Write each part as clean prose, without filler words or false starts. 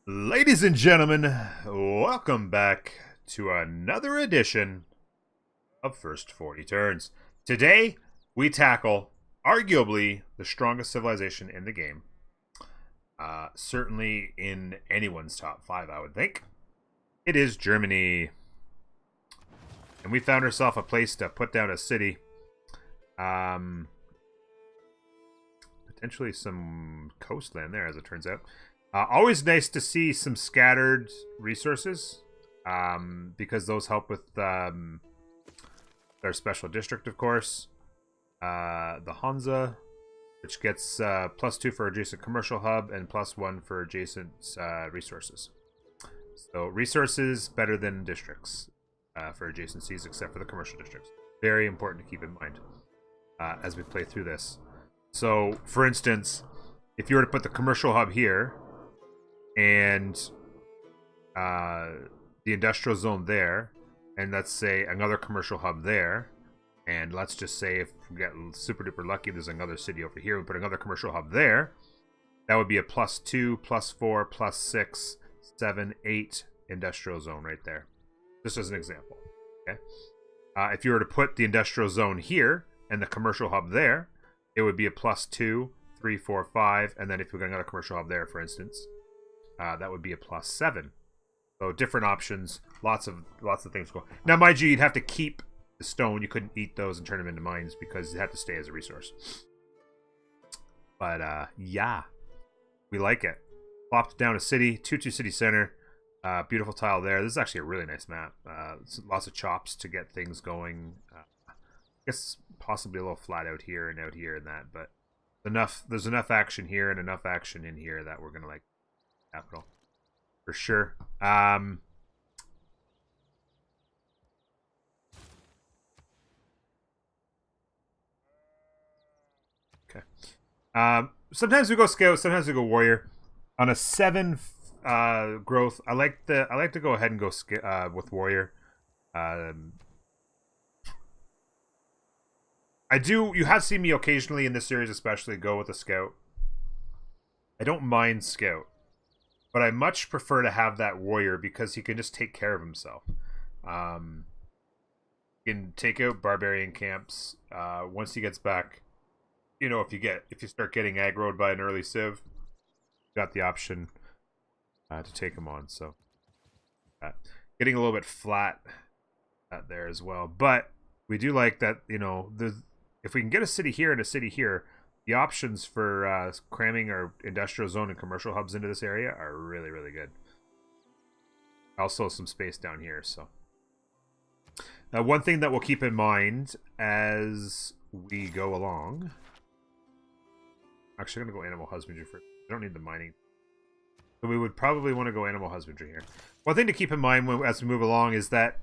Ladies and gentlemen, welcome back to another edition of First 40 Turns. Today, we tackle arguably the strongest civilization in the game. Certainly in anyone's top 5, I would think. It is Germany. And we found ourselves a place to put down a city. Potentially some coastland there, as it turns out. Always nice to see some scattered resources, because those help with their special district, of course. The Hansa, which gets +2 for adjacent commercial hub and +1 for adjacent resources. So resources better than districts for adjacencies, except for the commercial districts. Very important to keep in mind as we play through this. So, for instance, if you were to put the commercial hub here, and the industrial zone there, and let's say another commercial hub there, and let's just say if we get super duper lucky, there's another city over here, we put another commercial hub there, that would be a +2, +4, +6, 7, 8 industrial zone right there. Just as an example. Okay. If you were to put the industrial zone here and the commercial hub there, it would be a +2, 3, 4, 5, and then if we got another commercial hub there, for instance, that would be a +7. So different options, lots of things going. Now, mind you, you'd have to keep the stone. You couldn't eat those and turn them into mines because it had to stay as a resource. But yeah, we like it. Plopped down a city, 2-2 city center. Beautiful tile there. This is actually a really nice map. Lots of chops to get things going. I guess possibly a little flat out here and that, but there's enough action here and enough action in here that we're gonna like capital for sure. Okay. Sometimes we go scout, sometimes we go warrior. On a 7 growth, I like to go ahead and go with warrior. You have seen me occasionally in this series especially go with a scout. I don't mind scout, but I much prefer to have that warrior because he can just take care of himself. He can take out barbarian camps. Once he gets back, you know, if you start getting aggroed by an early civ, you got the option to take him on. So getting a little bit flat there as well, but we do like that. You know, if we can get a city here and a city here, the options for cramming our industrial zone and commercial hubs into this area are really, really good. Also some space down here. So one thing that we'll keep in mind as we go along. Actually, I'm going to go animal husbandry first. I don't need the mining. So we would probably want to go animal husbandry here. One thing to keep in mind as we move along is that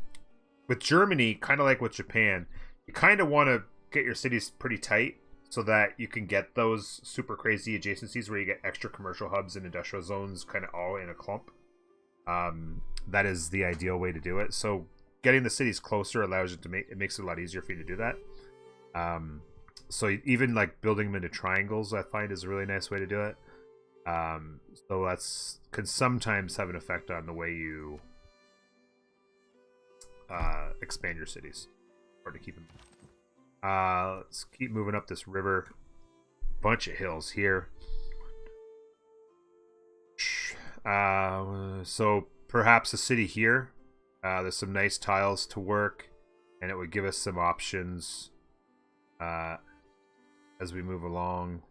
with Germany, kind of like with Japan, you kind of want to get your cities pretty tight so that you can get those super crazy adjacencies where you get extra commercial hubs and industrial zones kind of all in a clump. That is the ideal way to do it. So getting the cities closer allows you to it makes it a lot easier for you to do that. So even like building them into triangles, I find is a really nice way to do it. So that's can sometimes have an effect on the way you expand your cities, or to keep them. Let's keep moving up this river. Bunch of hills here. So perhaps a city here. There's some nice tiles to work, and it would give us some options as we move along.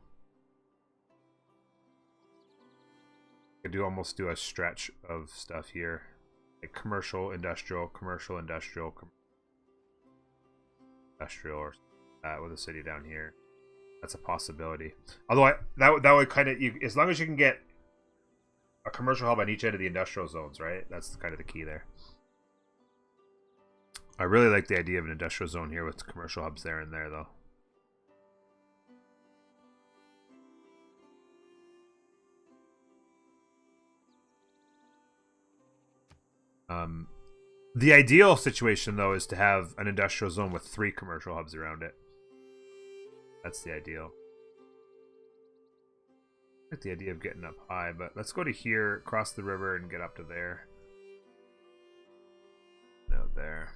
Could almost do a stretch of stuff here, like commercial, industrial, commercial, industrial, or with a city down here. That's a possibility. Although that would kind of, as long as you can get a commercial hub on each end of the industrial zones, right? That's kind of the key there. I really like the idea of an industrial zone here with commercial hubs there and there, though. The ideal situation, though, is to have an industrial zone with 3 commercial hubs around it. That's the ideal. like the idea of getting up high, but let's go to here, cross the river, and get up to there. No, there.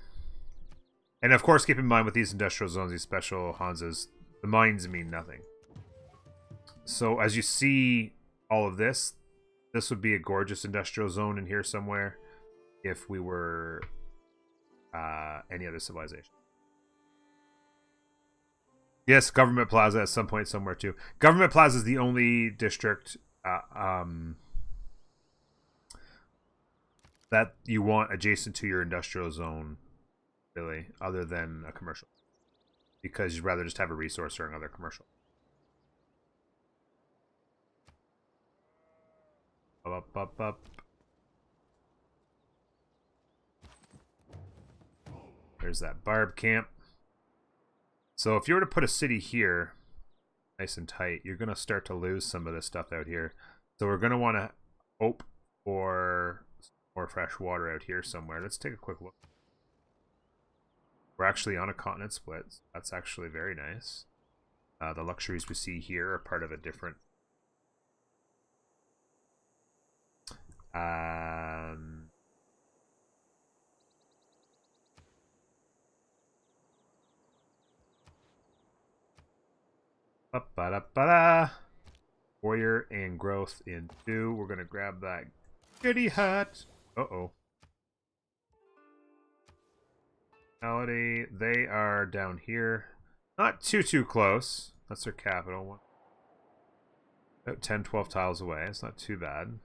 And of course, keep in mind with these industrial zones, these special Hanzas, the mines mean nothing. So as you see all of this, this would be a gorgeous industrial zone in here somewhere if we were any other civilization. Yes, Government Plaza at some point somewhere too. Government Plaza is the only district that you want adjacent to your industrial zone, really, other than a commercial. Because you'd rather just have a resource or another commercial. Up. There's that barb camp. So if you were to put a city here, nice and tight, you're going to start to lose some of this stuff out here. So we're going to want to hope for more fresh water out here somewhere. Let's take a quick look. We're actually on a continent split. So that's actually very nice. The luxuries we see here are part of a different... Warrior and growth in 2. We're going to grab that goody hut. Uh-oh. They are down here. Not too close. That's their capital. About 10, 12 tiles away. It's not too bad.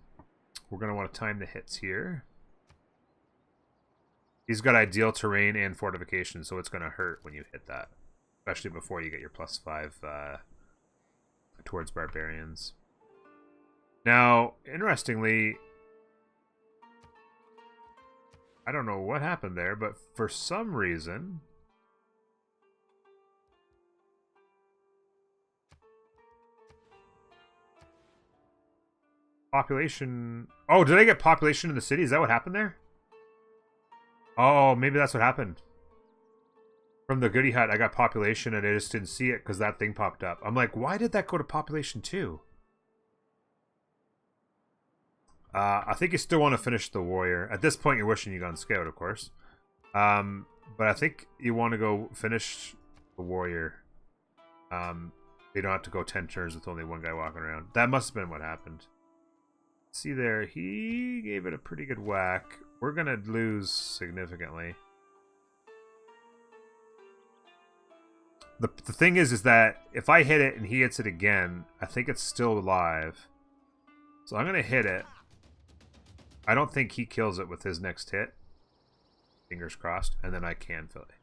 We're going to want to time the hits here. He's got ideal terrain and fortification, so it's going to hurt when you hit that. Especially before you get your +5 towards barbarians. Now, interestingly, I don't know what happened there, but for some reason... Population... Oh, did I get population in the city? Is that what happened there? Oh, maybe that's what happened. From the goody hut, I got population and I just didn't see it because that thing popped up. I'm like, why did that go to population 2? I think you still want to finish the warrior. At this point, you're wishing you got on scout, of course. But I think you want to go finish the warrior. You don't have to go 10 turns with only one guy walking around. That must have been what happened. See there, he gave it a pretty good whack. We're going to lose significantly. The thing is that if I hit it and he hits it again, I think it's still alive. So I'm going to hit it. I don't think he kills it with his next hit. Fingers crossed. And then I can fill it.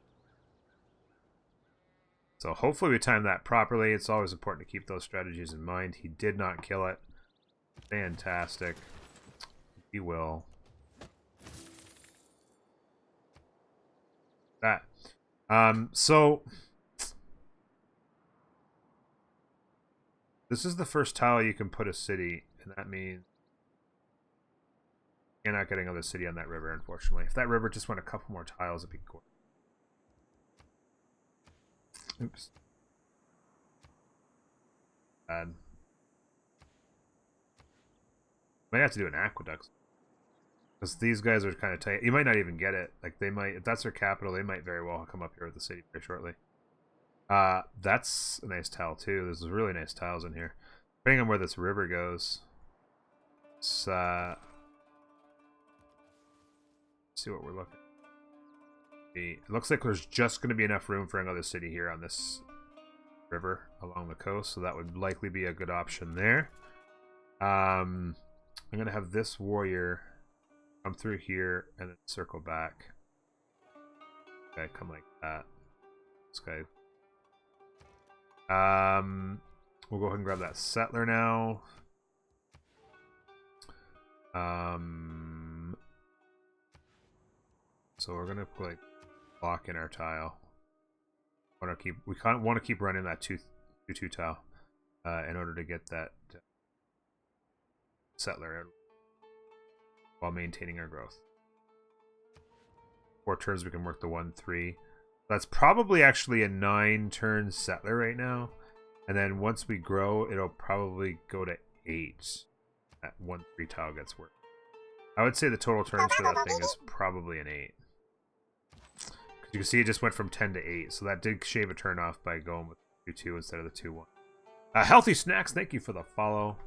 So hopefully we time that properly. It's always important to keep those strategies in mind. He did not kill it. Fantastic. He will. That. So... This is the first tile you can put a city, and that means you're not getting another city on that river, unfortunately. If that river just went a couple more tiles, it'd be cool. Oops. Bad. Might have to do an aqueduct. Because these guys are kind of tight. You might not even get it. Like, they might, if that's their capital, they might very well come up here with the city very shortly. That's a nice tile too. There's really nice tiles in here. Depending on where this river goes. Let's see what we're looking at. It looks like there's just going to be enough room for another city here on this river along the coast, so that would likely be a good option there. I'm going to have this warrior come through here and then circle back. Okay, come like that. This guy. We'll go ahead and grab that settler now. So we're gonna like block in our tile. We kind of want to keep running that 2-2 tile in order to get that settler out while maintaining our growth. 4 turns we can work the 1-3. That's probably actually a 9-turn settler right now. And then once we grow, it'll probably go to 8. That 1 3 tile gets worked. I would say the total turns for that thing is probably an 8. You can see it just went from 10 to 8, so that did shave a turn off by going with 2-2 instead of the 2-1. Healthy Snacks, thank you for the follow.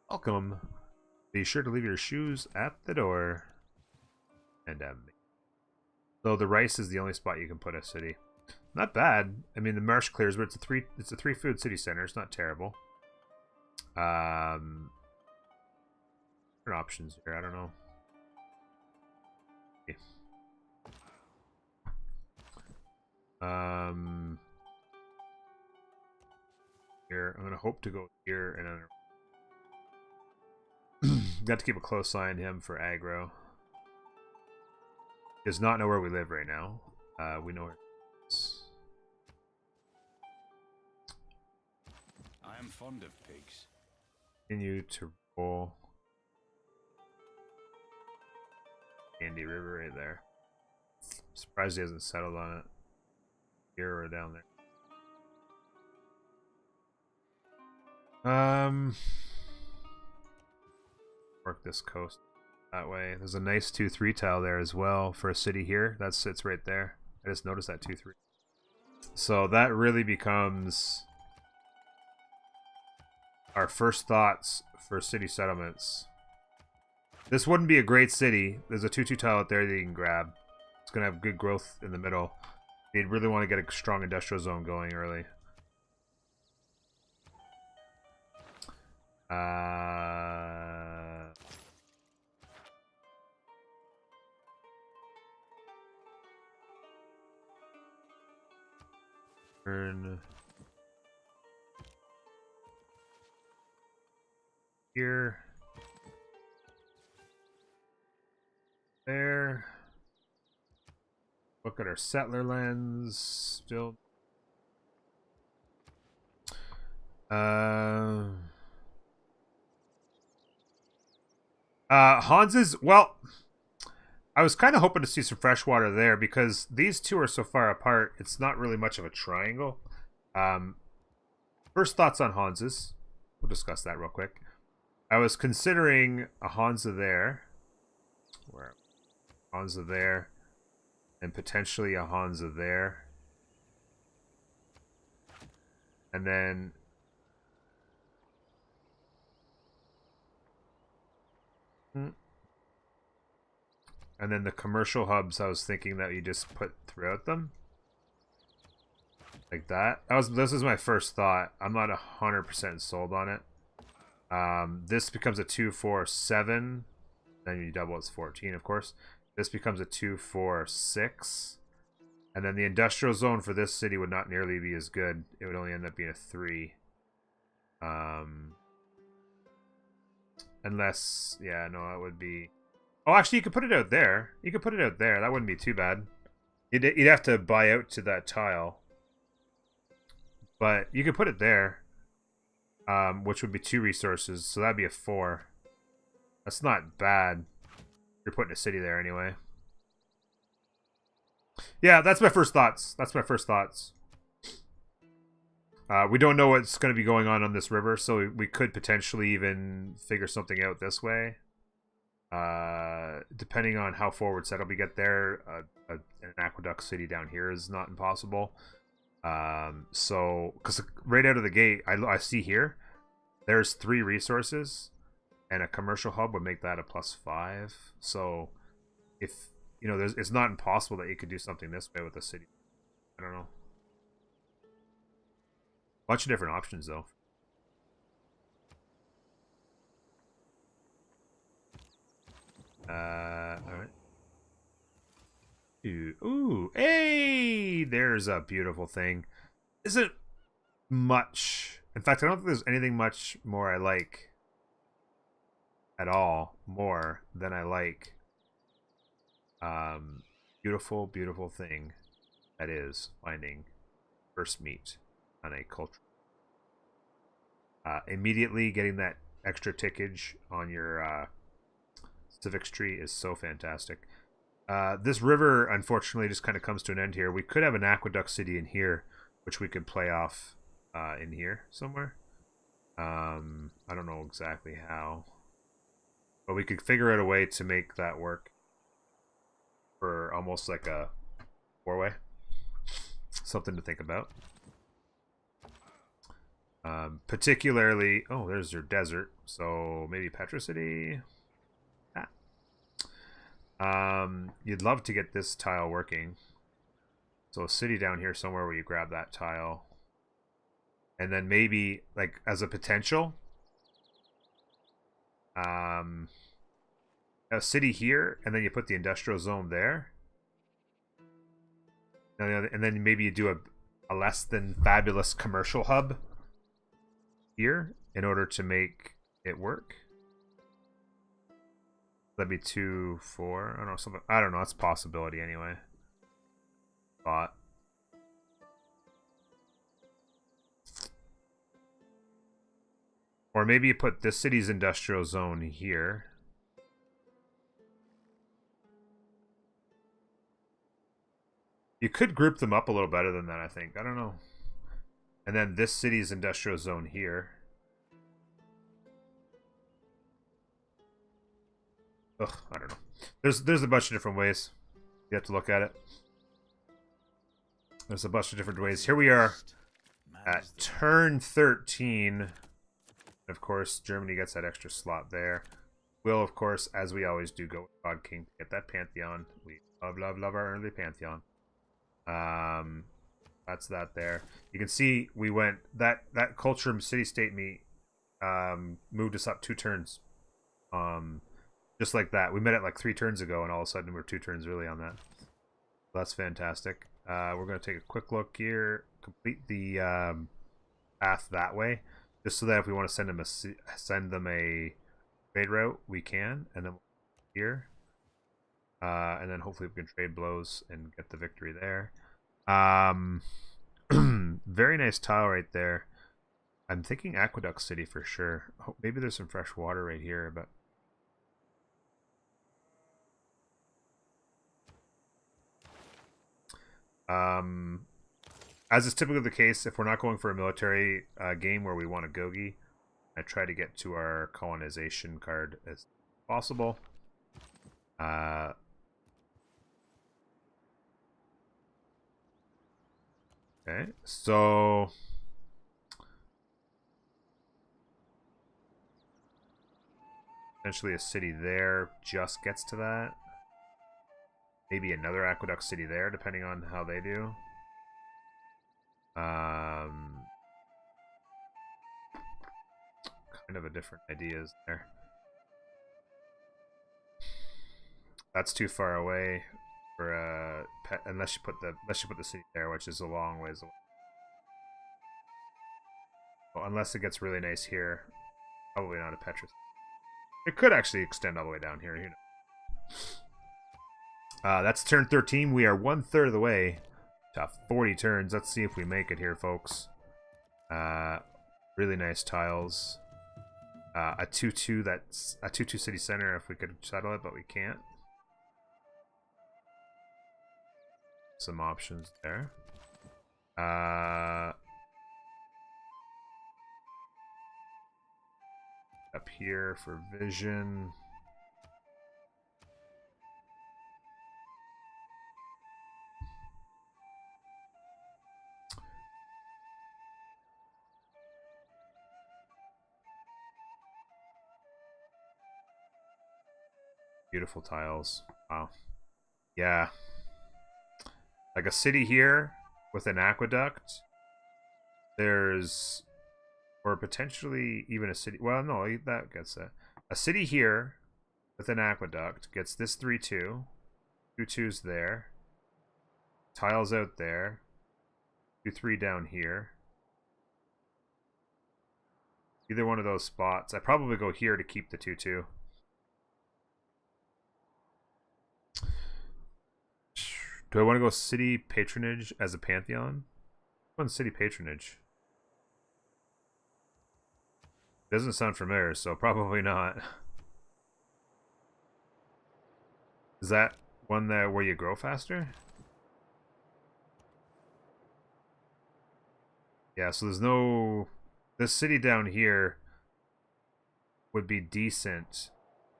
Welcome. Be sure to leave your shoes at the door. And so the rice is the only spot you can put a city. Not bad. I mean, the marsh clears, but it's a 3 food city center. It's not terrible. Different options here. I don't know. Okay. Here, I'm gonna hope to go here and then got to keep a close eye on him for aggro. Does not know where we live right now. We know where it is. I am fond of pigs. Continue to roll. Andy River right there. Surprised he hasn't settled on it. Here or down there. Work this coast that way. There's a nice 2-3 tile there as well for a city here. That sits right there. I just noticed that 2-3. So that really becomes our first thoughts for city settlements. This wouldn't be a great city. There's a 2-2 tile out there that you can grab. It's going to have good growth in the middle. You'd really want to get a strong industrial zone going early. Turn here. There. Look at our settler lands. Still. Hans's, well, I was kind of hoping to see some fresh water there because these two are so far apart, it's not really much of a triangle. First thoughts on Hans's. We'll discuss that real quick. I was considering a Hansa there. Where? Hansa there. And potentially a Hansa there. And then... And then the commercial hubs, I was thinking that you just put throughout them. Like that. This is my first thought. I'm not 100% sold on it. This becomes a 2-4-7. Then you double, it's 14, of course. This becomes a 2-4-6. And then the industrial zone for this city would not nearly be as good. It would only end up being a 3. Unless, yeah, no, it would be... Oh, actually, you could put it out there. You could put it out there. That wouldn't be too bad. You'd have to buy out to that tile. But you could put it there. Which would be 2 resources. So that'd be a 4. That's not bad. You're putting a city there anyway. Yeah, that's my first thoughts. That's my first thoughts. We don't know what's going to be going on this river. So we could potentially even figure something out this way. Depending on how forward settled we get there, an aqueduct city down here is not impossible. So, because right out of the gate, I see here, there's 3 resources, and a commercial hub would make that a +5. So, if you know, it's not impossible that you could do something this way with the city. I don't know. Bunch of different options though. Alright. Ooh, hey! There's a beautiful thing. Isn't much. In fact, I don't think there's anything much more I like at all more than I like beautiful, beautiful thing that is finding first meat on a culture. Immediately getting that extra tickage on your civics tree is so fantastic. This river, unfortunately, just kind of comes to an end here. We could have an aqueduct city in here, which we could play off in here somewhere. I don't know exactly how, but we could figure out a way to make that work for almost like a four-way. Something to think about. Particularly, oh, there's your desert, so maybe Petrocity. You'd love to get this tile working. So a city down here somewhere where you grab that tile. And then maybe, like, as a potential, a city here, and then you put the industrial zone there. And then maybe you do a less than fabulous commercial hub here in order to make it work. That'd be 2, 4. I don't know, something. I don't know. It's a possibility anyway. Thought. Or maybe you put this city's industrial zone here. You could group them up a little better than that, I think. I don't know. And then this city's industrial zone here. Ugh, I don't know. There's a bunch of different ways. You have to look at it. There's a bunch of different ways. Here we are at turn 13. Of course, Germany gets that extra slot there. We'll, of course, as we always do, go with God King to get that Pantheon. We love our early Pantheon. That's that there. You can see we went that culture city-state meet moved us up 2 turns. Just like that. We met it like 3 turns ago, and all of a sudden we're 2 turns really on that. That's fantastic. We're going to take a quick look here. Complete the path that way, just so that if we want to send them a trade route, we can. And then here, and then hopefully we can trade blows and get the victory there. Very nice tile right there. I'm thinking Aqueduct City for sure. Oh, maybe there's some fresh water right here, but. As is typically the case, if we're not going for a military game where we want a Gogi, I try to get to our colonization card as possible. Okay, so essentially a city there just gets to that. Maybe another Aqueduct City there, depending on how they do. Kind of a different ideas there. That's too far away for a pet, unless you put the city there, which is a long ways away. Well, unless it gets really nice here, probably not a Petrus. It could actually extend all the way down here. You know. That's turn 13. We are 1/3 of the way to 40 turns. Let's see if we make it here, folks. Really nice tiles. A 2/2. That's a 2/2 city center. If we could settle it, but we can't. Some options there. Up here for vision. Beautiful tiles. Wow. Yeah. Like a city here with an aqueduct. There's... Or potentially even a city... Well, no, that gets that. A city here with an aqueduct gets this 3-2. 2-2's there. Tiles out there. 2-3 down here. Either one of those spots. I probably go here to keep the 2-2. Do I want to go city patronage as a Pantheon? One city patronage. Doesn't sound familiar, so probably not. Is that one that where you grow faster? Yeah, so there's no this city down here would be decent.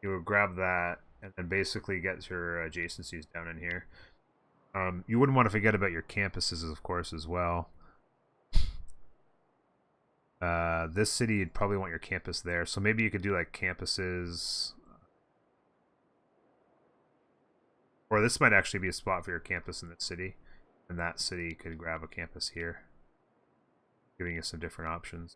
You would grab that and then basically get your adjacencies down in here. You wouldn't want to forget about your campuses, of course, as well. This city, you'd probably want your campus there. So maybe you could do like campuses. Or this might actually be a spot for your campus in the city. And that city could grab a campus here, giving you some different options.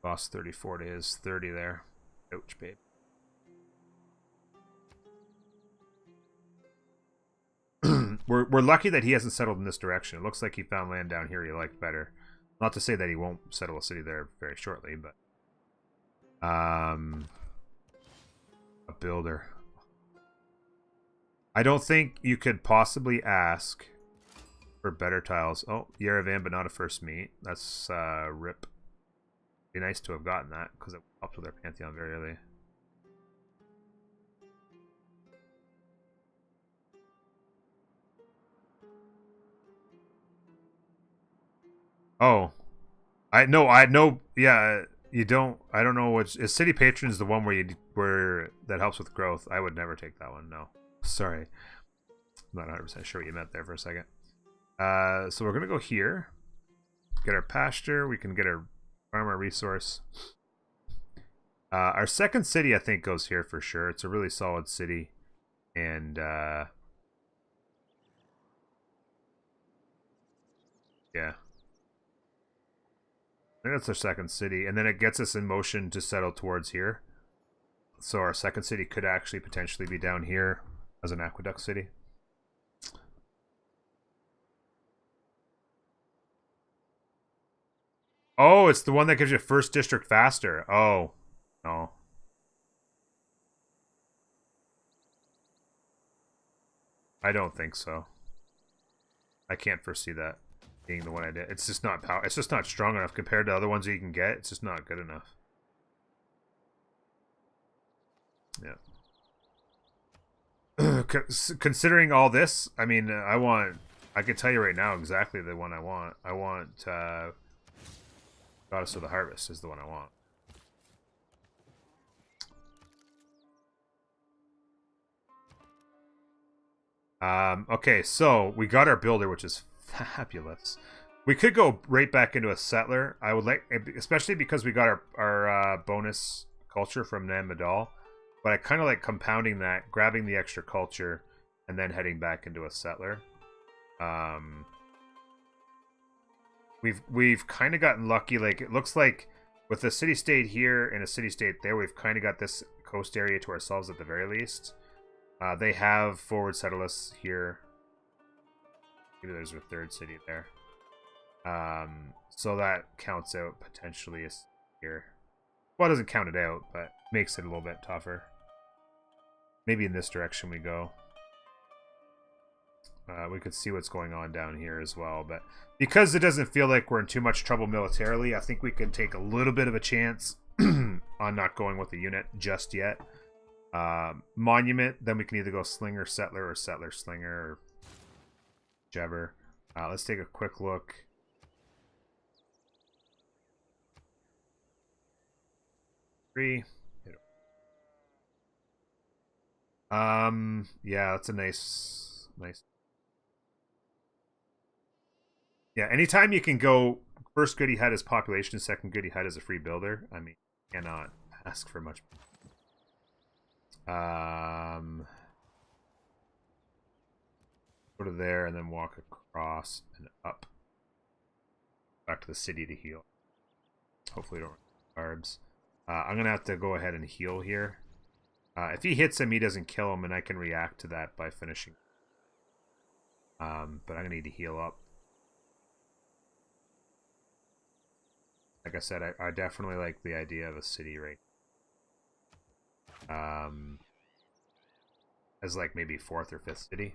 Lost 34 to his 30 there. Ouch, babe. We're lucky that he hasn't settled in this direction. It looks like he found land down here he liked better. Not to say that he won't settle a city there very shortly, but a builder. I don't think you could possibly ask for better tiles. Oh, Yerevan, but not a first meet. That's rip. Be nice to have gotten that because it helped with our Pantheon very early. Oh, I know. Yeah, you don't. I don't know which. Is City Patron is the one where that helps with growth? I would never take that one. No, sorry. I'm not 100% sure what you meant there for a second. So we're gonna go here, get our pasture. We can get our farmer resource. Our second city, I think, goes here for sure. It's a really solid city, and yeah. I think that's our second city, and then it gets us in motion to settle towards here. So our second city could actually potentially be down here as an aqueduct city. Oh, it's the one that gives you first district faster. Oh, no. I don't think so. I can't foresee that being the one I did. It's just not power. It's just not strong enough compared to other ones that you can get. It's just not good enough. Yeah. Considering all this, I mean, I can tell you right now exactly the one I want. I want Goddess of the Harvest is the one I want. Okay, so we got our builder, which is fabulous. We could go right back into a settler. I would like, especially because we got our bonus culture from Nan Madal. But I kind of like compounding that, grabbing the extra culture, and then heading back into a settler. We've kind of gotten lucky. Like, it looks like with a city-state here and a city-state there, we've kind of got this coast area to ourselves at the very least. They have forward settlers here. Maybe there's a third city there. So that counts out potentially as here. Well, it doesn't count it out, but makes it a little bit tougher. Maybe in this direction we go. We could see what's going on down here as well, but because it doesn't feel like we're in too much trouble militarily, I think we can take a little bit of a chance on not going with the unit just yet. Monument, then we can either go Slinger Settler or Settler Slinger or whichever. Let's take a quick look. Yeah, that's a nice. Yeah, anytime you can go first good he had his population, second good he had as a free builder. I mean, cannot ask for much. Go to there and then walk across and up back to the city to heal. Hopefully, we don't run carbs. I'm gonna have to go ahead and heal here. If he hits him, he doesn't kill him, and I can react to that by finishing. But I'm gonna need to heal up. Like I said, I definitely like the idea of a city right. As like maybe 4th or 5th city.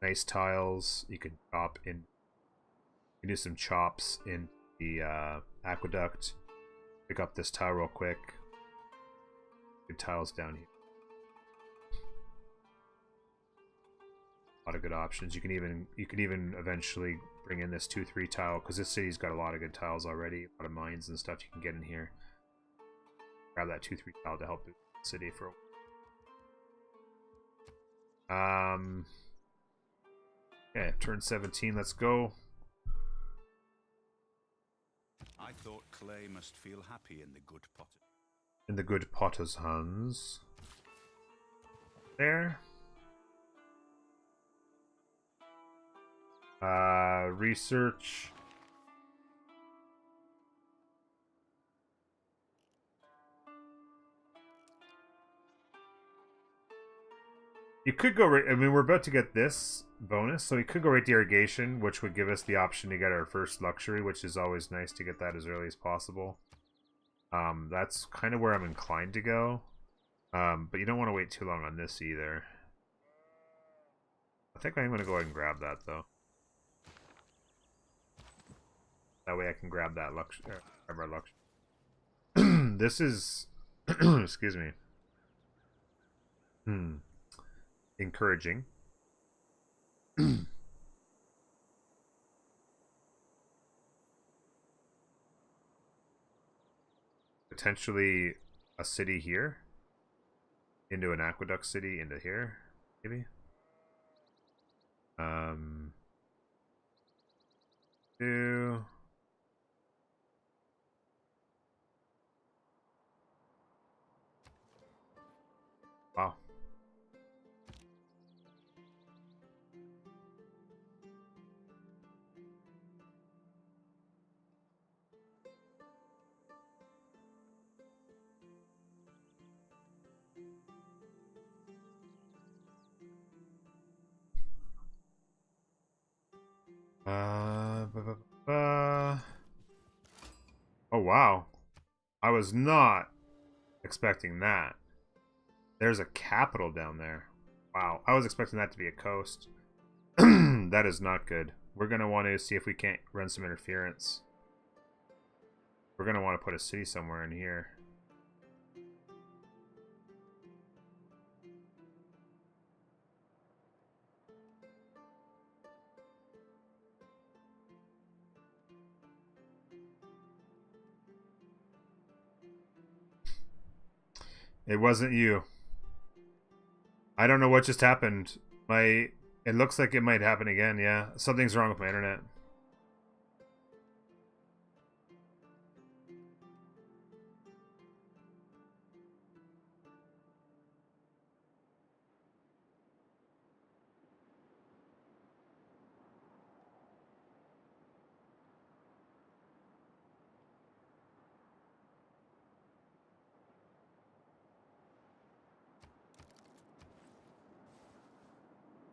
Nice tiles. You could chop in. You can do some chops in the aqueduct. Pick up this tile real quick. Good tiles down here. A lot of good options. You can even eventually bring in this 2-3 tile, because this city's got a lot of good tiles already, a lot of mines and stuff you can get in here. Grab that 2-3 tile to help the city for yeah, turn 17, let's go. I thought clay must feel happy in the good potter. In the good potter's hands. There. Research. You could go right, I mean, we're about to get this bonus, so we could go right to irrigation, which would give us the option to get our first luxury, which is always nice to get that as early as possible. That's kind of where I'm inclined to go. But you don't want to wait too long on this either. I think I'm going to go ahead and grab that, though. That way I can grab that luxury. Grab our luxury. This is... excuse me. Encouraging. Potentially a city here. Into an aqueduct city into here, maybe. Two. Wow. Oh wow. I was not expecting that. There's a capital down there. Wow. I was expecting that to be a coast. That is not good. We're going to want to see if we can't run some interference. We're going to want to put a city somewhere in here. It wasn't you. I don't know what just happened. It looks like it might happen again, yeah. Something's wrong with my internet.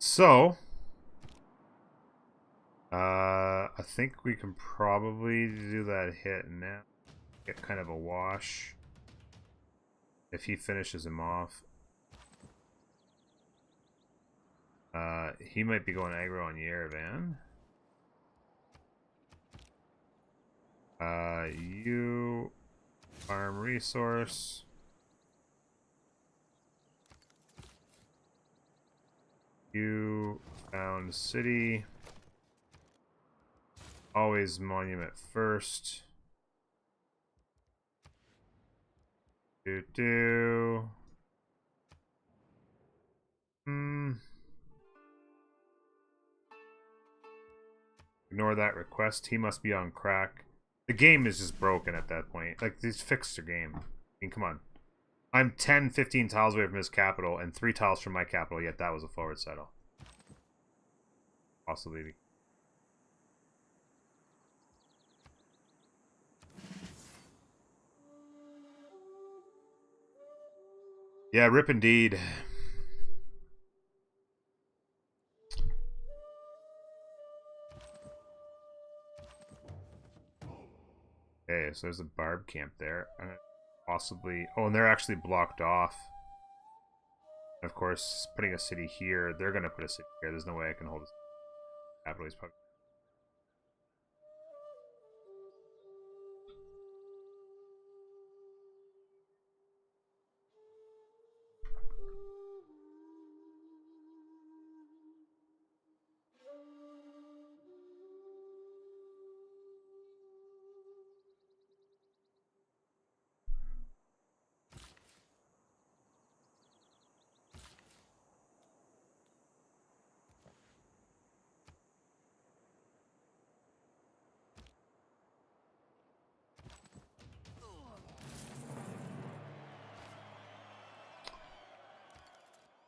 So, I think we can probably do that hit now. Get kind of a wash. If he finishes him off. He might be going aggro on Yerevan. You farm resource. You found city. Always monument first. Do. Ignore that request. He must be on crack. The game is just broken at that point. Like, these fixed the game. I mean, come on. I'm 10, 15 tiles away from his capital and 3 tiles from my capital, yet that was a forward settle. Possibly. Yeah, rip indeed. Okay, so there's a barb camp there. Possibly... Oh, and they're actually blocked off. And of course, putting a city here, they're going to put a city here. There's no way I can hold a capital. He's probably...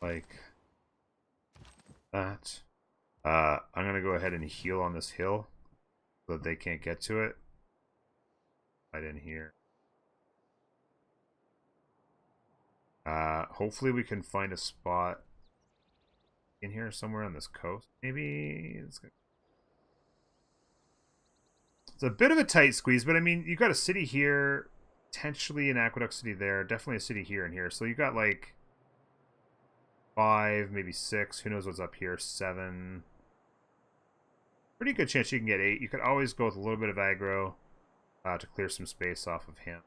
like that. I'm gonna go ahead and heal on this hill so that they can't get to it. Right in here. Hopefully we can find a spot in here somewhere on this coast. Maybe it's a bit of a tight squeeze, but I mean, you got a city here, potentially an aqueduct city there, definitely a city here and here. So you got like 5, maybe 6. Who knows what's up here? 7. Pretty good chance you can get 8. You could always go with a little bit of aggro to clear some space off of him.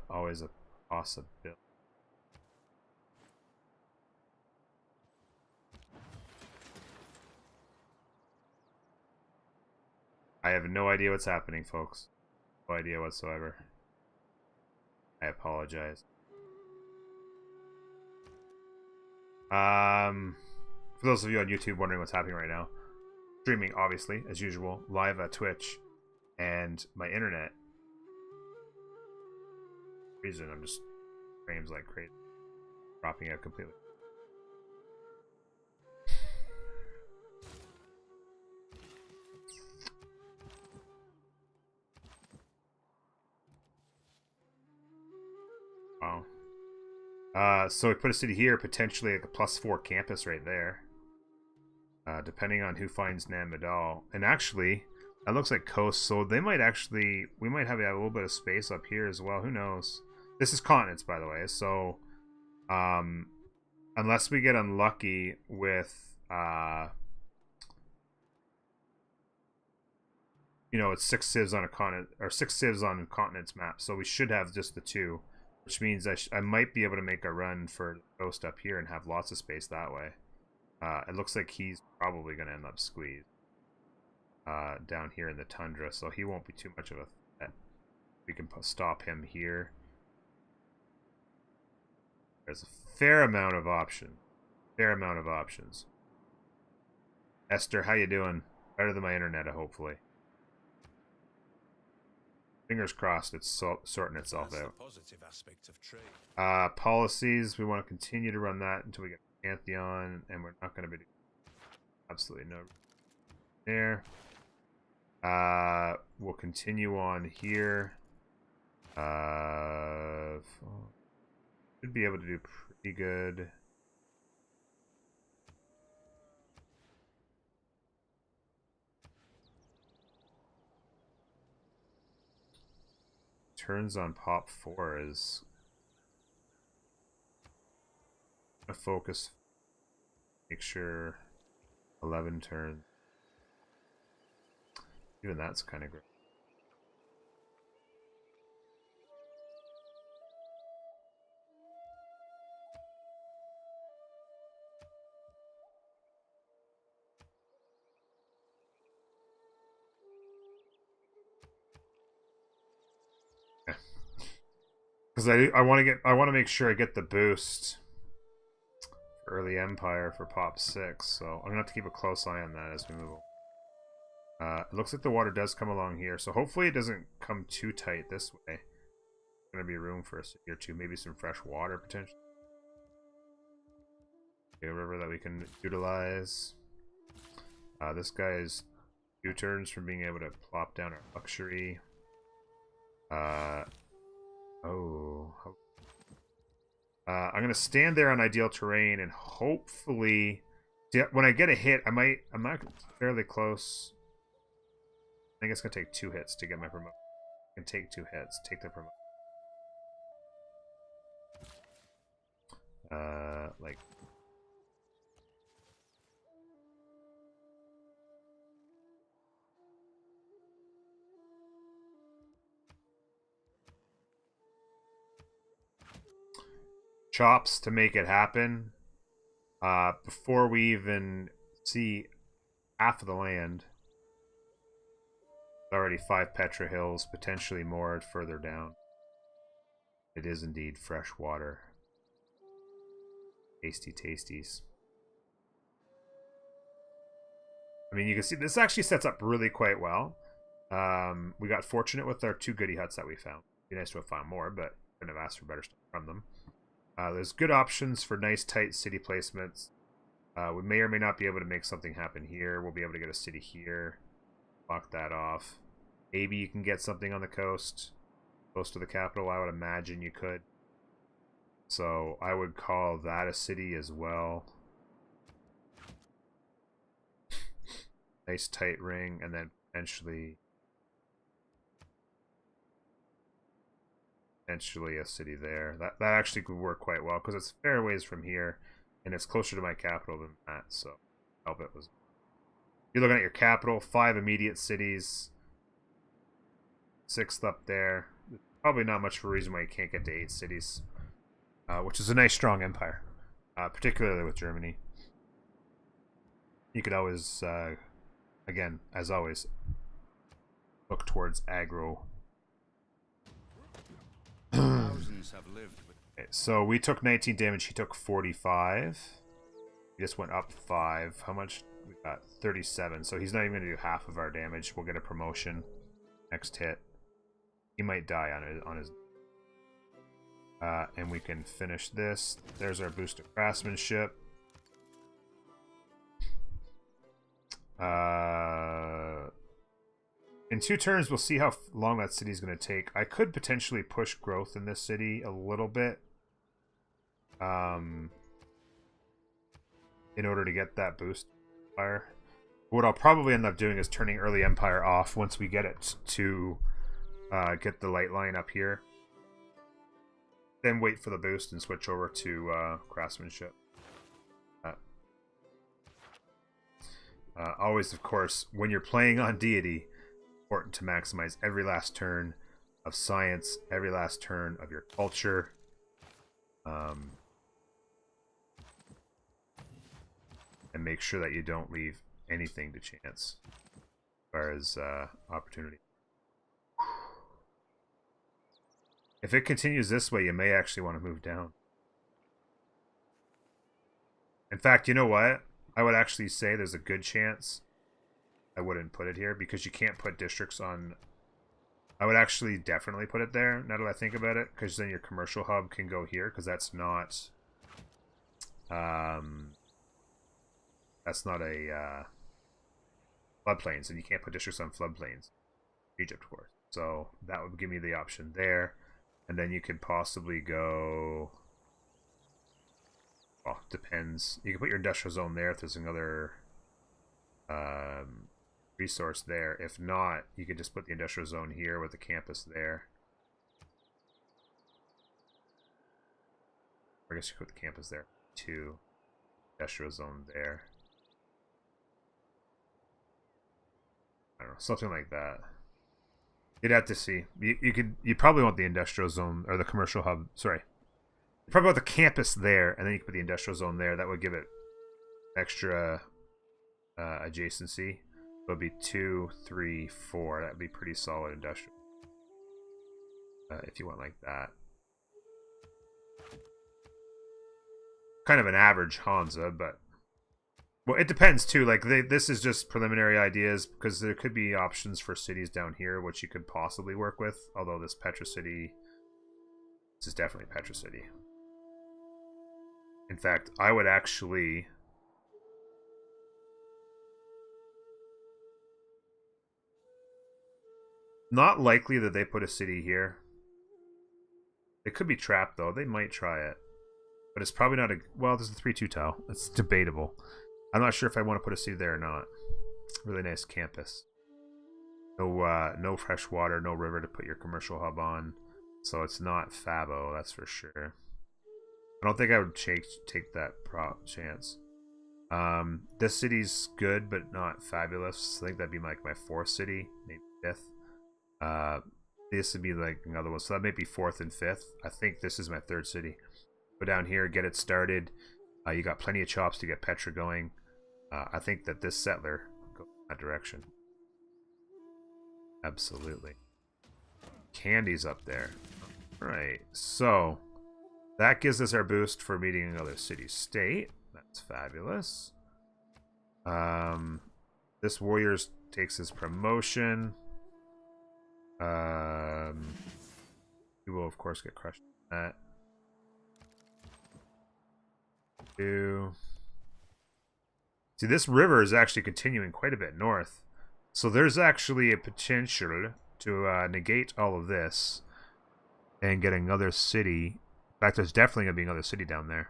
Always a possibility. I have no idea what's happening, folks. No idea whatsoever. I apologize. For those of you on YouTube wondering what's happening right now, streaming, obviously, as usual, live at Twitch, and my internet. Reason I'm just frames like crazy, dropping out completely. Wow. So we put a city here, potentially like a +4 campus right there. Depending on who finds Nan Madal. And actually, that looks like coast, so they might actually, we might have a little bit of space up here as well. Who knows? This is continents, by the way, so unless we get unlucky with you know, it's 6 civs on a continent, or 6 civs on a continent's map, so we should have just the 2, which means I might be able to make a run for the coast up here and have lots of space that way. It looks like he's probably going to end up squeezed down here in the tundra, so he won't be too much of a threat. We can stop him here. There's a fair amount of options. Fair amount of options. Esther, how you doing? Better than my internet, hopefully. Fingers crossed it's sorting itself out. Positive aspect of trade. Policies, we want to continue to run that until we get Pantheon, and we're not going to be doing absolutely no there. We'll continue on here. Should be able to do pretty good. Turns on pop 4 is a focus. Make sure 11 turns. Even that's kind of great. Because I want to make sure I get the boost for early Empire for Pop 6, so I'm gonna have to keep a close eye on that as we move on. It looks like the water does come along here, so hopefully it doesn't come too tight this way. There's gonna be room for a city or two, maybe some fresh water potentially. A river that we can utilize. This guy is 2 turns from being able to plop down our luxury. I'm gonna stand there on ideal terrain and hopefully, when I get a hit, I'm not fairly close. I think it's gonna take 2 hits to get my promotion. I can take 2 hits, take the promotion. Like. Chops to make it happen. Before we even see half of the land. Already 5 Petra Hills, potentially more further down. It is indeed fresh water. Tasty tasties. I mean, you can see this actually sets up really quite well. We got fortunate with our 2 goody huts that we found. It'd be nice to have found more, but couldn't have asked for better stuff from them. There's good options for nice tight city placements. We may or may not be able to make something happen here. We'll be able to get a city here. Block that off. Maybe you can get something on the coast, close to the capital. I would imagine you could. So I would call that a city as well. Nice tight ring, and then potentially a city there. That actually could work quite well because it's fair ways from here, and it's closer to my capital than that. So Albert was. You're looking at your capital, 5 immediate cities, 6th up there. Probably not much of a reason why you can't get to 8 cities, which is a nice strong empire, particularly with Germany. You could always, again, as always, look towards aggro. Thousands have lived with. Okay, so we took 19 damage. He took 45. He just went up 5. How much? We got 37. So he's not even going to do half of our damage. We'll get a promotion next hit. He might die on his. And we can finish this. There's our boost of craftsmanship. In 2 turns, we'll see how long that city's going to take. I could potentially push growth in this city a little bit. In order to get that boost. Empire. What I'll probably end up doing is turning early empire off once we get it to get the light line up here. Then wait for the boost and switch over to craftsmanship. Always, of course, when you're playing on deity, important to maximize every last turn of science, every last turn of your culture. And make sure that you don't leave anything to chance as far as opportunity. If it continues this way, you may actually want to move down. In fact, you know what? I would actually say there's a good chance I wouldn't put it here because you can't put districts on. I would actually definitely put it there now that I think about it, because then your commercial hub can go here, because that's not a floodplains, and you can't put districts on floodplains. Egypt, of course. So that would give me the option there, and then you could possibly go. Well, depends. You can put your industrial zone there if there's another resource there. If not, you could just put the industrial zone here with the campus there. Or I guess you could put the campus there too. Industrial zone there. I don't know, something like that. You'd have to see. You probably want the industrial zone or the commercial hub. Sorry. You probably want the campus there, and then you can put the industrial zone there. That would give it extra adjacency. It would be 2, 3, 4. That would be pretty solid industrial. If you went like that. Kind of an average Hansa, but well, it depends too. Like this is just preliminary ideas, because there could be options for cities down here which you could possibly work with. Although this Petra City, this is definitely Petra City. In fact, I would actually. Not likely that they put a city here. It could be trapped though. They might try it. But it's probably not a... Well, there's a 3-2 tile. It's debatable. I'm not sure if I want to put a city there or not. Really nice campus. No fresh water, no river to put your commercial hub on. So it's not Fabo, that's for sure. I don't think I would take that chance. This city's good, but not fabulous. I think that'd be like my 4th city, maybe 5th. This would be like another one. So that might be 4th and 5th. I think this is my 3rd city. Go down here, get it started. You got plenty of chops to get Petra going. I think that this settler goes in that direction. Absolutely. Candy's up there. Alright, so that gives us our boost for meeting another city-state. That's fabulous. This warriors takes his promotion. We will, of course, get crushed on that. 2. See, this river is actually continuing quite a bit north. So there's actually a potential to negate all of this and get another city. In fact, there's definitely going to be another city down there.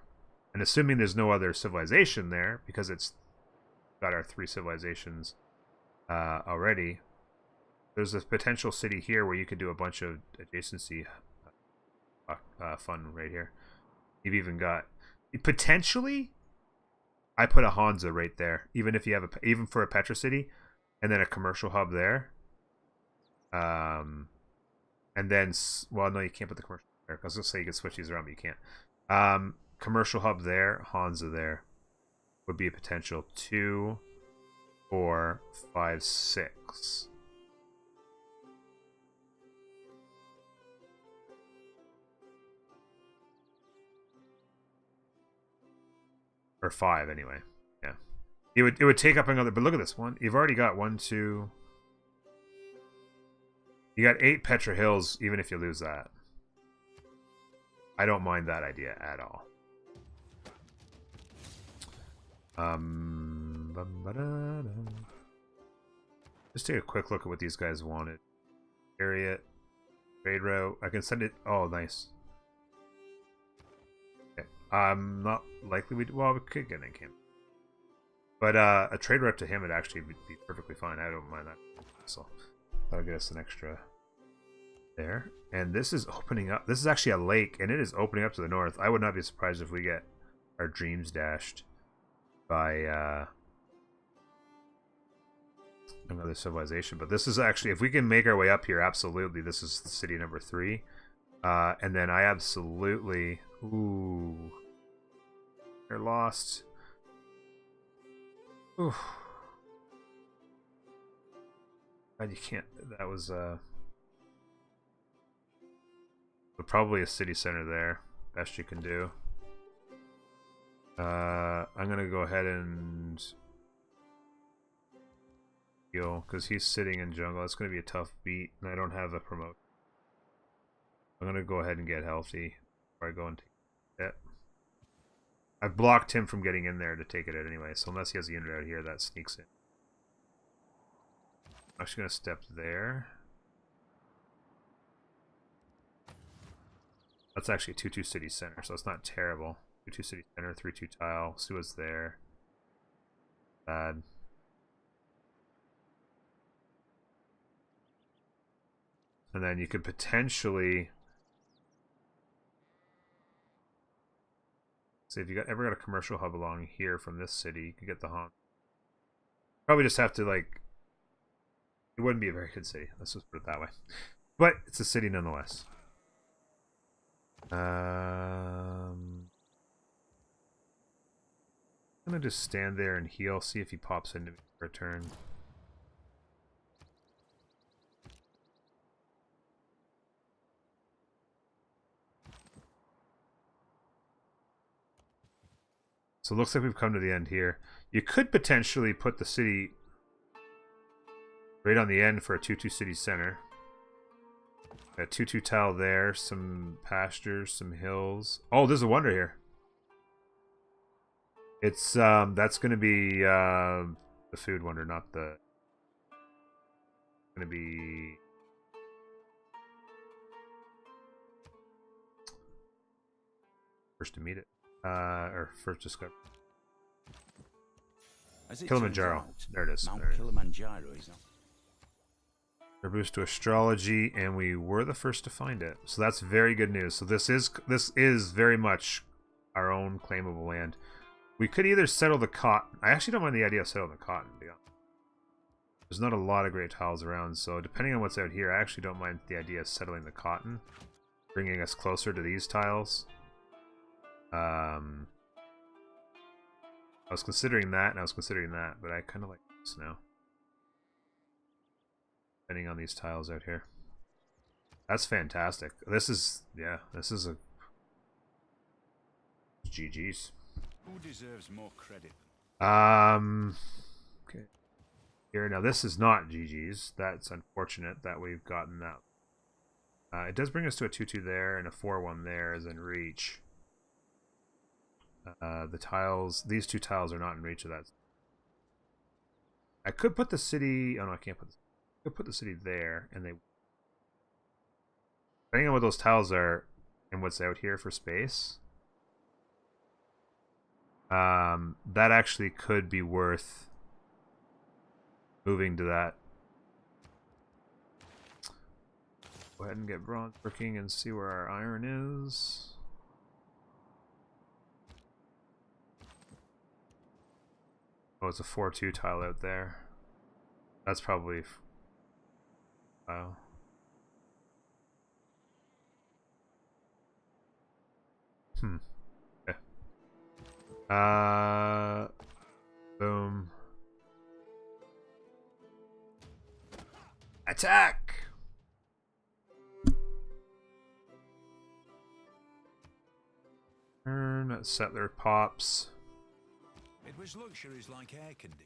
And assuming there's no other civilization there, because it's got our 3 civilizations already, there's a potential city here where you could do a bunch of adjacency fun right here. You've even got... Potentially, I put a Hansa right there, even if you have even for a Petra city, and then a commercial hub there. And then, well, no, you can't put the commercial there. I was gonna say you could switch these around, but you can't. Commercial hub there, Hansa there would be a potential 2, 4, 5, 6. Or 5 anyway. Yeah. It would take up another, but look at this one. You've already got 1, 2. You got 8 Petra Hills, even if you lose that. I don't mind that idea at all. Just take a quick look at what these guys wanted. Chariot, trade route. I can send it. Oh, nice. Okay. Not likely we. Well, we could get an camp, but a trade route to him would actually be perfectly fine. I don't mind that. So that'll get us an extra there. And this is opening up. This is actually a lake, and it is opening up to the north. I would not be surprised if we get our dreams dashed by another civilization. But this is actually, if we can make our way up here, absolutely, this is the city number 3. And then I absolutely... Ooh. They're lost. Ooh. God, you can't... That was... But probably a city center there. Best you can do. I'm gonna go ahead and heal because he's sitting in jungle. It's gonna be a tough beat, and I don't have a promote. I'm gonna go ahead and get healthy before I go and take it. I've blocked him from getting in there to take it out anyway, so unless he has a unit out here, that sneaks in. I'm actually gonna step there. That's actually a 2-2 city center, so it's not terrible. 2-2 city center, 3-2 tile. See what's there. Bad. And then you could potentially... See, if you ever got a commercial hub along here from this city, you could get the haunt. Probably just have to, like... It wouldn't be a very good city. Let's just put it that way. But it's a city nonetheless. I'm gonna just stand there and heal, see if he pops into me for a turn. So it looks like we've come to the end here. You could potentially put the city right on the end for a 2-2 city center. A 2-2 tile there, some pastures, some hills. Oh, there's a wonder here. It's that's gonna be the food wonder, not the... Gonna be... First to meet it. Or first discover. Kilimanjaro. There it is. Mount There it is. Kilimanjaro is not. Their boost to astrology, and we were the first to find it. So that's very good news. So this is very much our own claimable land. We could either settle the cotton. I actually don't mind the idea of settling the cotton, to be honest. There's not a lot of great tiles around, so depending on what's out here, I actually don't mind the idea of settling the cotton, bringing us closer to these tiles. I was considering that, and I was considering that, but I kind of like this now. Depending on these tiles out here. That's fantastic. This is, yeah, this is a... GG's. Who deserves more credit? Okay. Here, now this is not GG's. That's unfortunate that we've gotten that. It does bring us to a 2-2 there and a 4-1 there as in reach. The tiles, these two tiles are not in reach of that. I could put the city. Oh no, I can't put. I could put the city there, and they. Depending on what those tiles are, and what's out here for space. That actually could be worth moving to that. Go ahead and get bronze working and see where our iron is. Oh, it's a 4-2 tile out there. That's probably... Wow. Okay. Boom. Attack! Turn, settler pops. It was luxuries like air conditioning.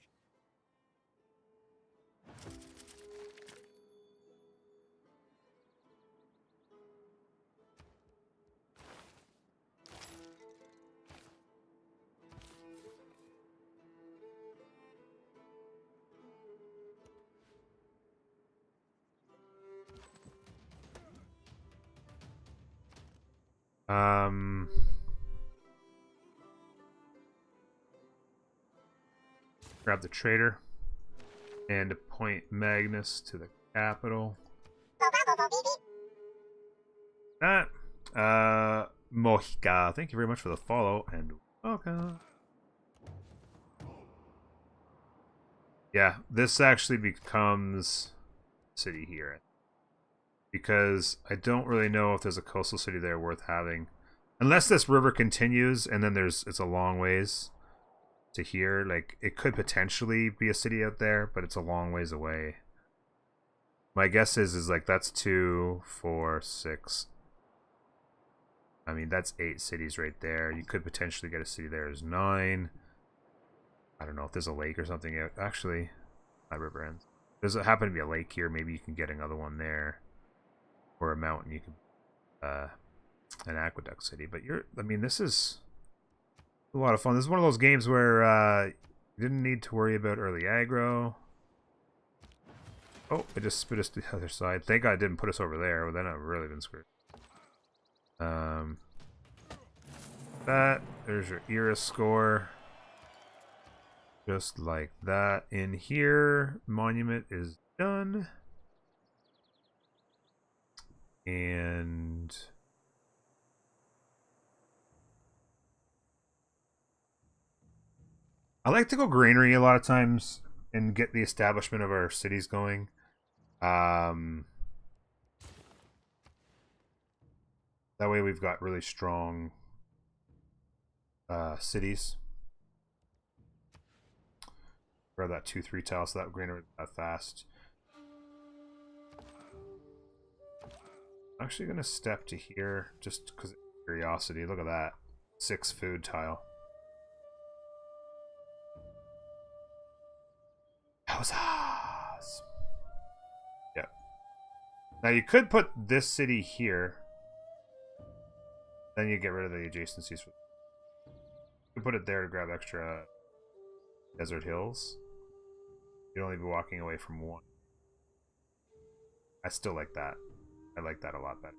Grab the trader and appoint Magnus to the capital. That Mohica, thank you very much for the follow and welcome. Yeah, this actually becomes city here because I don't really know if there's a coastal city there worth having, unless this river continues and then it's a long ways to here. Like, it could potentially be a city out there, but it's a long ways away. My guess is like that's 2, 4, 6. I mean, that's 8 cities right there. You could potentially get a city there. There's 9. I don't know if there's a lake or something out. Actually, my river ends. There's happen to be a lake here. Maybe you can get another one there, or a mountain. You can an aqueduct city. But I mean, this is a lot of fun. This is one of those games where you didn't need to worry about early aggro. Oh, it just spit us to the other side. Thank God it didn't put us over there. Well, then I've really been screwed. There's your era score. Just like that. In here, monument is done. And I like to go granary a lot of times and get the establishment of our cities going. That way we've got really strong cities. Grab that 2-3 tile so that granary that fast. I'm actually gonna step to here just because of curiosity. Look at that. 6 food tile. Houses. Yep. Now you could put this city here. Then you get rid of the adjacencies. You could put it there to grab extra desert hills. You'd only be walking away from 1. I still like that. I like that a lot better.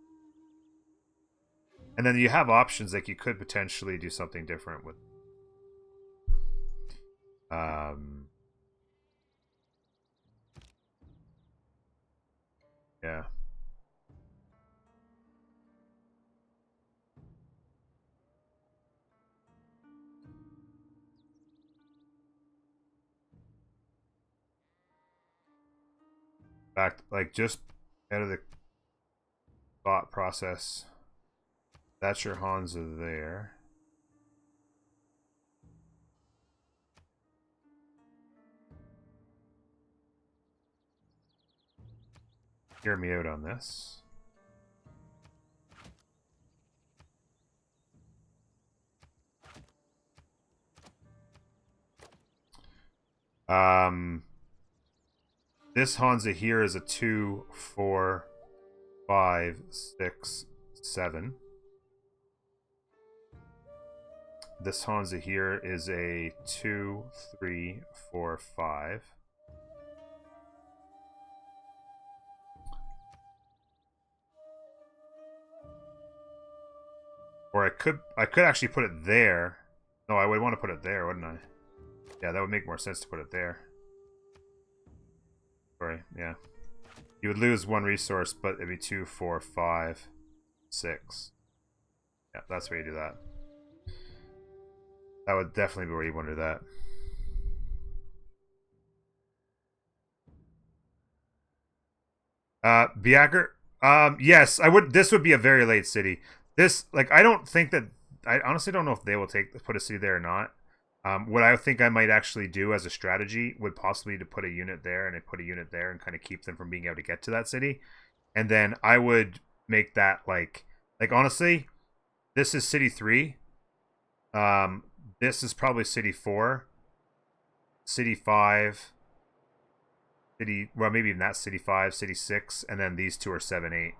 And then you have options, like you could potentially do something different with yeah. Back, like, just out of the thought process, that's your Hansa there. Hear me out on this. This Hansa here is a 2, 4, 5, 6, 7. this Hansa here is a 2, 3, 4, 5. Or I could actually put it there. No, I would want to put it there, wouldn't I? Yeah, that would make more sense to put it there. Sorry, yeah. You would lose 1 resource, but it'd be 2, 4, 5, 6. Yeah, that's where you do that. That would definitely be where you want to do that. Biaker? Yes, I would. This would be a very late city. This, like, I don't think that. I honestly don't know if they will put a city there or not. What I think I might actually do as a strategy would possibly to put a unit there and I put a unit there and kind of keep them from being able to get to that city, and then I would make that like honestly, this is city 3. This is probably city 4, city 5, city, well, maybe even that's city 5, city 6, and then these two are 7, 8.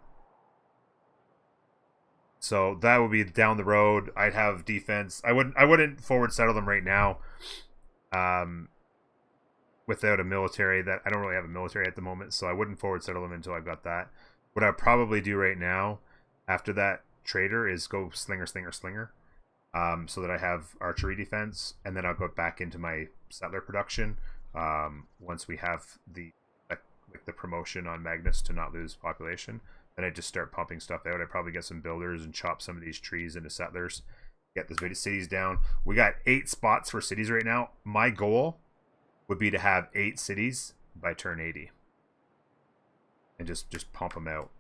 So that would be down the road. I'd have defense. I wouldn't forward settle them right now. Without a military, that I don't really have a military at the moment, so I wouldn't forward settle them until I've got that. What I'd probably do right now, after that trader, is go slinger, slinger, slinger. So that I have archery defense, and then I'll go back into my settler production once we have the promotion on Magnus to not lose population. Then I just start pumping stuff out. I probably get some builders and chop some of these trees into settlers, get the cities down. We got 8 spots for cities right now. My goal would be to have 8 cities by turn 80, and just pump them out.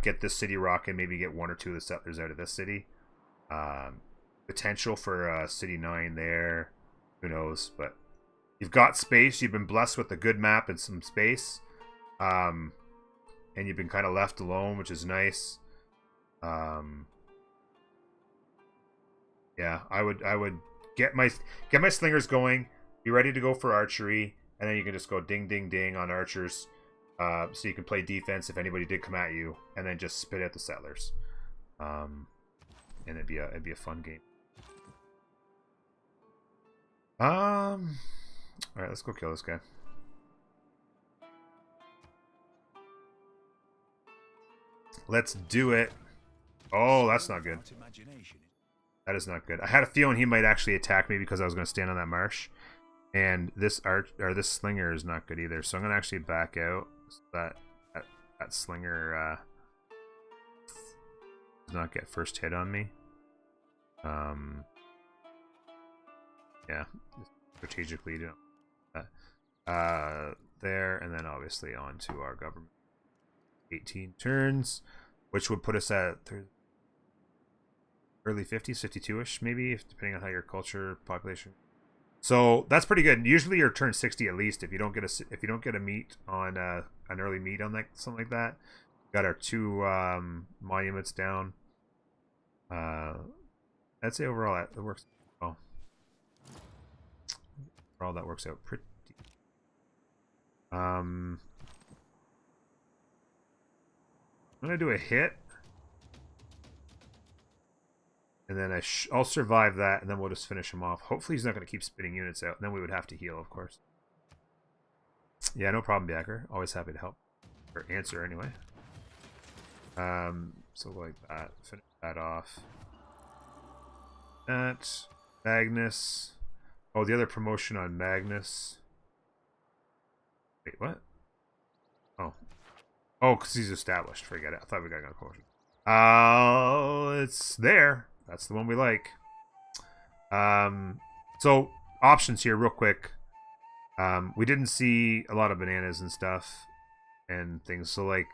Get this city rocking. Maybe get 1 or 2 of the settlers out of this city. Potential for city 9 there, who knows, but you've got space. You've been blessed with a good map and some space, and you've been kind of left alone, which is nice. Yeah, I would get my slingers going, be ready to go for archery, and then you can just go ding ding ding on archers, so you can play defense if anybody did come at you, and then just spit out the settlers, and it'd be a fun game. All right, let's go kill this guy. Let's do it. Oh, that's not good. That is not good. I had a feeling he might actually attack me because I was going to stand on that marsh, and this this slinger is not good either. So I'm going to actually back out so that slinger does not get first hit on me. Yeah, strategically do there, and then obviously on to our government. 18 turns, which would put us at early 50s, 52ish maybe, depending on how your culture population. So that's pretty good. Usually you're turn 60 at least if you don't get a meet on an early meet on something like that. Got our 2 monuments down. I'd say overall it works well. Overall that works out pretty. I'm gonna do a hit, and then I'll survive that, and then we'll just finish him off. Hopefully he's not gonna keep spitting units out, and then we would have to heal, of course. Yeah, no problem, Biaker. Always happy to help, or answer anyway. So like that, finish that off. That Magnus. Oh, the other promotion on Magnus. Wait, what? Oh. Oh, because he's established. Forget it. I thought we got a promotion. It's there. That's the one we like. So, options here, real quick. We didn't see a lot of bananas and stuff and things. So, like,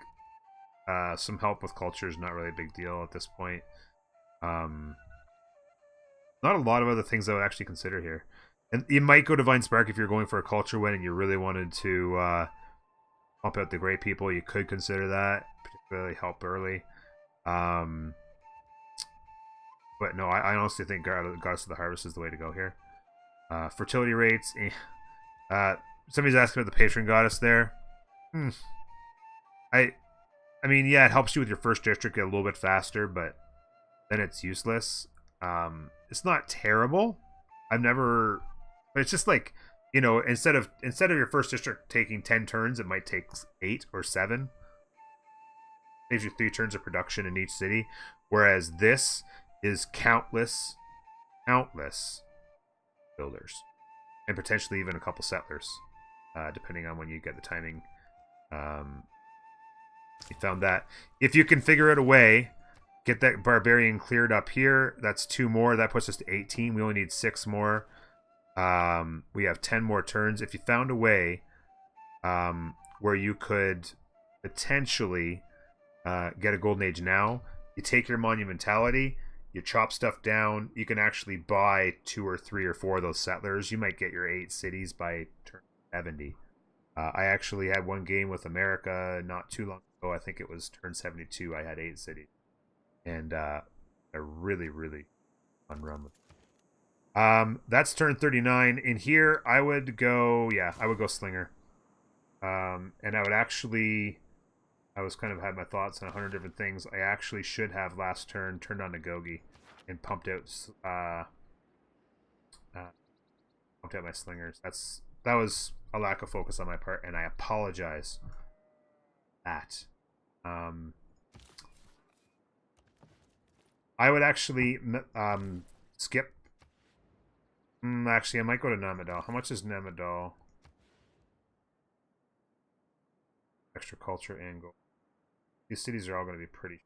some help with culture is not really a big deal at this point. Not a lot of other things I would actually consider here. And you might go Divine Spark if you're going for a culture win and you really wanted to pump out the great people. You could consider that, particularly help early. But no, I honestly think Goddess of the Harvest is the way to go here. Fertility rates. Somebody's asking about the Patron Goddess there. I mean, yeah, it helps you with your first district get a little bit faster, but then it's useless. terrible. I've never, but it's just like, you know, instead of your first district taking 10 turns, it might take 8 or 7. Saves you 3 turns of production in each city, whereas this is countless builders, and potentially even a couple settlers, depending on when you get the timing. You found that. If you can figure out a way, get that barbarian cleared up here. That's 2 more. That puts us to 18. We only need 6 more. We have 10 more turns. If you found a way where you could potentially get a golden age now, you take your monumentality, you chop stuff down, you can actually buy 2 or 3 or 4 of those settlers. You might get your 8 cities by turn 70. I actually had one game with America not too long ago. I think it was turn 72. I had 8 cities. And a really, really fun run with it. That's turn 39. In here, I would go Slinger. And I would actually, I was kind of had my thoughts on 100 different things. I actually should have last turn turned on Nagogi and pumped out my slingers. That was a lack of focus on my part, and I apologize for that. I would actually skip. Actually, I might go to Namadal. How much is Namadal? Extra culture and gold. These cities are all going to be pretty.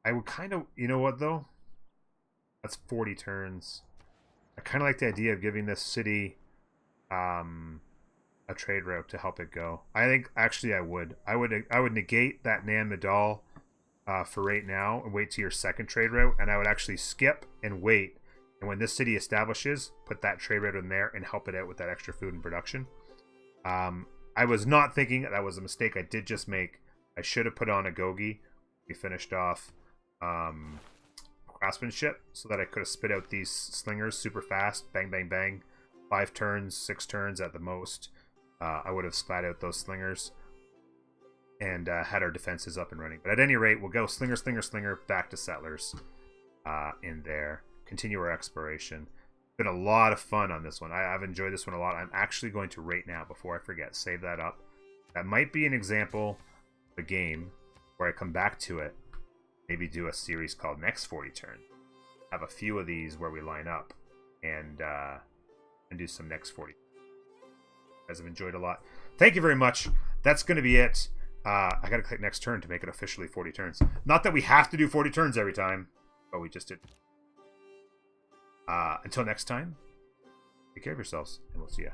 I would kind of, you know what though? That's 40 turns. I kind of like the idea of giving this city a trade route to help it go. I think actually I would negate that Nan Madal for right now and wait to your second trade route, and I would actually skip and wait, and when this city establishes, put that trade route in there and help it out with that extra food and production. I was not thinking that was a mistake I did just make. I should have put on a Gogi. We finished off craftsmanship so that I could have spit out these slingers super fast. Bang, bang, bang. 5 turns, 6 turns at the most. I would have spat out those slingers and had our defenses up and running. But at any rate, we'll go slinger, slinger, slinger, back to settlers in there. Continue our exploration. Been a lot of fun on this one. I've enjoyed this one a lot. I'm actually going to right now, before I forget, save that up. That might be an example of a game where I come back to it. Maybe do a series called Next 40 Turn. Have a few of these where we line up and do some next 40. Guys have enjoyed a lot. Thank you very much. That's going to be it. I got to click next turn to make it officially 40 turns. Not that we have to do 40 turns every time, but we just did. Until next time, take care of yourselves, and we'll see ya.